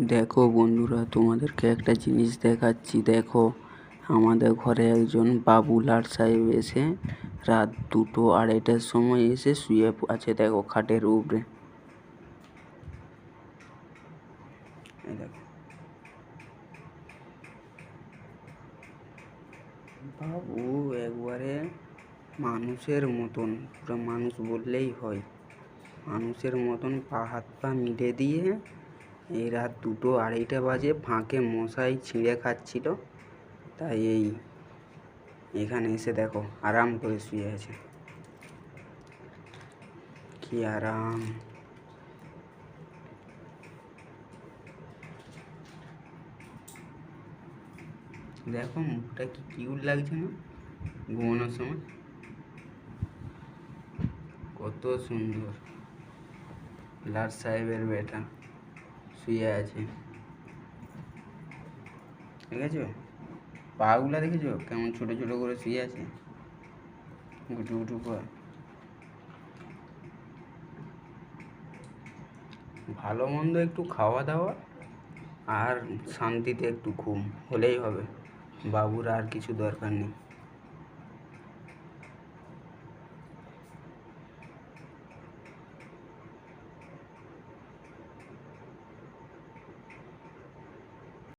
দেখো বন্ধুরা, তোমাদেরকে একটা জিনিস দেখাচ্ছি। দেখো, আমাদের ঘরে একজন বাবু লাট সাহেব এসে রাত 2-2:30টার সময় এসে শুয়ে আছে। দেখো, খাটের উপরে। দেখো, বাবু একবারে মানুষের মতন, পুরো মানুষ বললেই হয়। মানুষের মতন পা হাত পা মিলে দিয়ে এই রাত 2-2:30 বাজে ফাঁকে মশাই ছিঁড়ে খাচ্ছিল, তাই এখানে এসে দেখো আরাম করে শুয়ে আছে। কি আরাম! দেখো মুখটা কি কিউট লাগছে না ঘুমানোর সময়? কত সুন্দর লাট সাহেবের বেটা শুয়ে আছে। দেখেছো পাগুলা? দেখেছো কেমন ছোট ছোট করে শুয়ে আছে, গুটু গুটু করে। ভালো মন্দ একটু খাওয়া দাওয়া আর শান্তিতে একটু ঘুম হলেই হবে। বাবুর আর কিছু দরকার নেই।